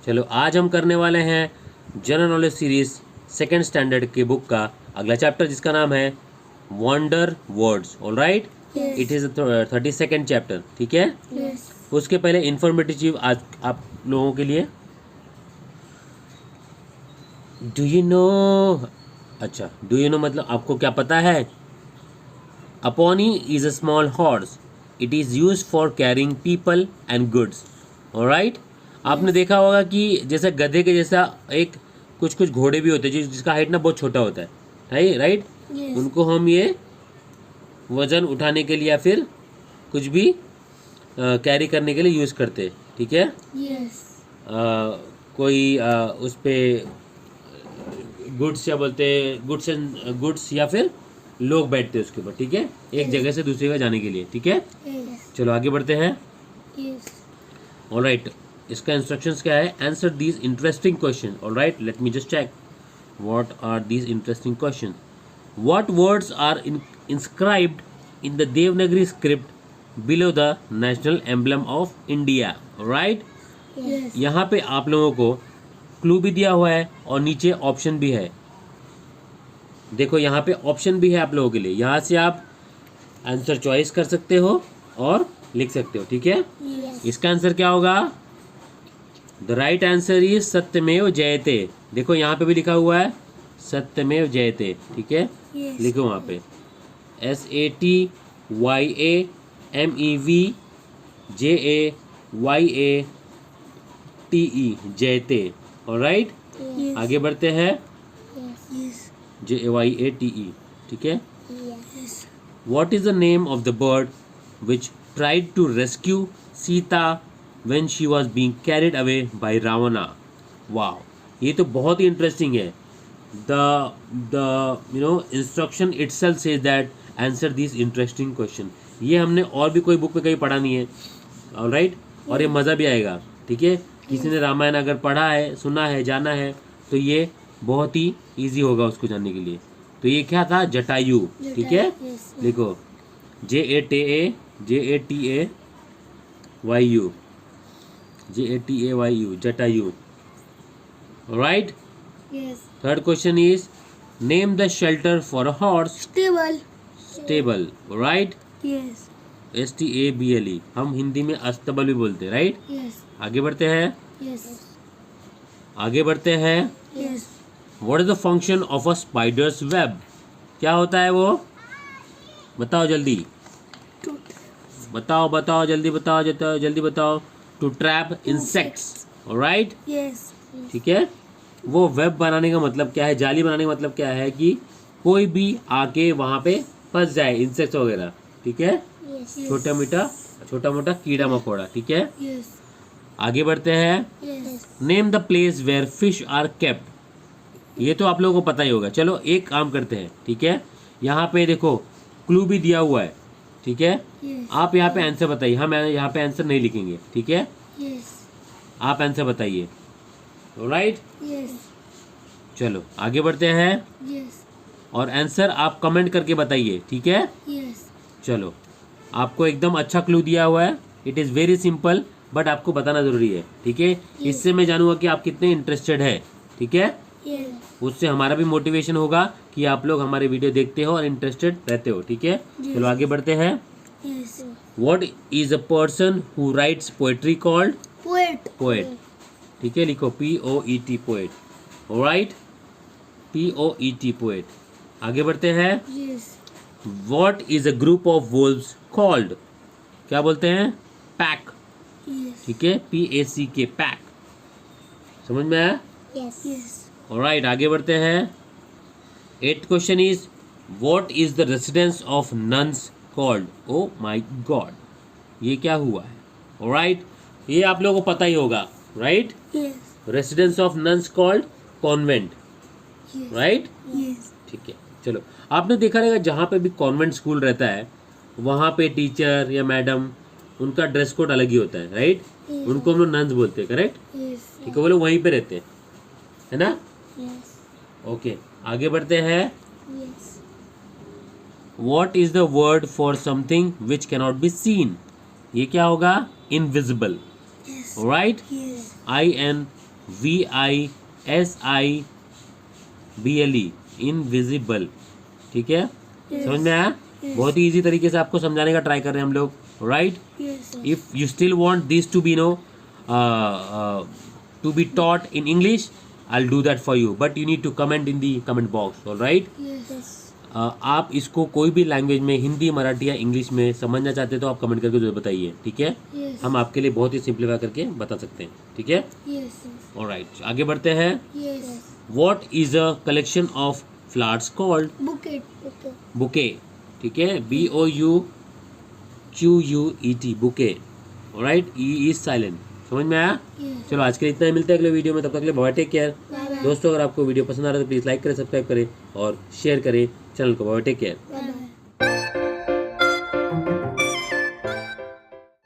चलो आज हम करने वाले हैं general knowledge series second standard के बुक का अगला चैप्टर जिसका नाम है wonder words. Alright, it is 32nd chapter. ठीक है, उसके पहले इंफॉर्मेटिव चीज आज आप लोगों के लिए। डू यू नो, अच्छा डू यू नो मतलब आपको क्या पता है? A pony is a small horse. It is used for carrying people and goods. Alright? आपने देखा होगा कि जैसे गधे के जैसा एक कुछ कुछ घोड़े भी होते हैं जिसका हाइट ना बहुत छोटा होता है, राइट? उनको हम ये वजन उठाने के लिए या फिर कुछ भी कैरी करने के लिए यूज़ करते हैं। ठीक है, कोई उस पे गुड्स या बोलते गुड्स या फिर लोग बैठते हैं उसके ऊपर। ठीक है, एक जगह से दूसरी जगह जाने के लिए। ठीक है, चलो आगे बढ़ते हैं। ऑलराइट, इसका इंस्ट्रक्शंस क्या है? Answer these interesting question. Alright, let me just check what are these interesting question. What words are inscribed in the Devanagari script below the national emblem of India? Alright, यहाँ पे आप लोगों को क्लू भी दिया हुआ है और नीचे ऑप्शन भी है। देखो यहाँ पे ऑप्शन भी है आप लोगों के लिए, यहाँ से आप आंसर चॉइस कर सकते हो और लिख सकते हो। ठीक है, इसका आंसर क्या होगा? द राइट आंसर इज सत्यमेव जयते। देखो यहाँ पे भी लिखा हुआ है सत्यमेव जयते। ठीक है, लिखो वहाँ पे SATYAMEVJAYATE जयते। ऑलराइट, आगे बढ़ते हैं। JAYATE। ठीक है, what is the name of the bird which tried to rescue Sita when she was being carried away by Ravana? वाह, ये तो बहुत ही इंटरेस्टिंग है। the instruction itself says that answer these interesting question। ये हमने और भी कोई बुक में कहीं पढ़ा नहीं है। ऑलराइट, और ये मज़ा भी आएगा। ठीक है, किसी ने रामायण अगर पढ़ा है, सुना है, जाना है तो ये बहुत ही इजी होगा उसको जानने के लिए। तो ये क्या था? जटायु। ठीक है, लिखो JATAYU Jatayu. Right, third question is name the shelter for a horse. Stable. Right, STABLE हम हिंदी में अस्तबल भी बोलते हैं। राइट, आगे बढ़ते हैं। What is the function of a spiders web? क्या होता है वो? बताओ जल्दी, बताओ जल्दी बताओ। To trap insects. ऑलराइट, ठीक है, वो वेब बनाने का मतलब क्या है? जाली बनाने का मतलब क्या है? कि कोई भी आके वहां पे फंस जाए, इंसेक्ट्स वगैरह। ठीक है, छोटा मोटा कीड़ा मकोड़ा। ठीक है, आगे बढ़ते हैं। Name the place where fish are kept. ये तो आप लोगों को पता ही होगा। चलो एक काम करते हैं। ठीक है, यहाँ पे देखो क्लू भी दिया हुआ है। ठीक है, आप यहाँ पे आंसर बताइए, हम यहाँ पे आंसर नहीं लिखेंगे। ठीक है, आप आंसर बताइए। राइट, चलो आगे बढ़ते हैं। और आंसर आप कमेंट करके बताइए। ठीक है, चलो आपको एकदम अच्छा क्लू दिया हुआ है। It is very simple, but आपको बताना जरूरी है। ठीक है, इससे मैं जानूंगा कि आप कितने इंटरेस्टेड है। ठीक है, उससे हमारा भी मोटिवेशन होगा कि आप लोग हमारे वीडियो देखते हो और इंटरेस्टेड रहते हो। ठीक है, चलो आगे बढ़ते हैं। What is a person who rights poetry called? Poet. ठीक है, लिखो POET poet. Alright, POET poet. आगे बढ़ते हैं। What is a group of wolves called? क्या बोलते हैं? पैक। ठीक है, PACK पैक। समझ में आया? ऑलराइट, आगे बढ़ते हैं। 8th question is what is the residence of nuns called? Oh my God, ये क्या हुआ है? ऑलराइट, ये आप लोगों को पता ही होगा। Right, residence of nuns called convent. Right, ठीक है, चलो आपने देखा रहेगा जहाँ पे भी कॉन्वेंट स्कूल रहता है वहाँ पे टीचर या मैडम उनका ड्रेस कोड अलग ही होता है। राइट, उनको हम लोग नन्स बोलते हैं। करेक्ट, ठीक है, वो लोग वहीं पे रहते हैं, है ना? ओके, आगे बढ़ते हैं। What is the word for something which cannot be seen? ये क्या होगा? Invisible. Right? VISIBLE, invisible. ठीक है, समझ में आया? बहुत ही इजी तरीके से आपको समझाने का ट्राई कर रहे हैं हम लोग, right? If you still want this to be to be taught in English, I'll do that for you, but you need to comment in the comment box, all right? आप इसको कोई भी लैंग्वेज में, हिंदी, मराठी या इंग्लिश में समझना चाहते हैं तो आप कमेंट करके जरूर बताइए, ठीक है? हम आपके लिए बहुत ही सिंप्लीफाई करके बता सकते हैं, ठीक है? ऑलराइट, आगे बढ़ते हैं। What is a collection of flowers called? Bouquet. ठीक है, BOUQUET, bouquet. Alright, E is silent. समझ में आया? चलो आज के लिए इतना ही, मिलते हैं अगले वीडियो में, तब तक के लिए बाय, टेक केयर। दोस्तों अगर आपको वीडियो पसंद आ रहा है तो प्लीज़ लाइक करें, सब्सक्राइब करें और शेयर करें चैनल को। Bye, take care.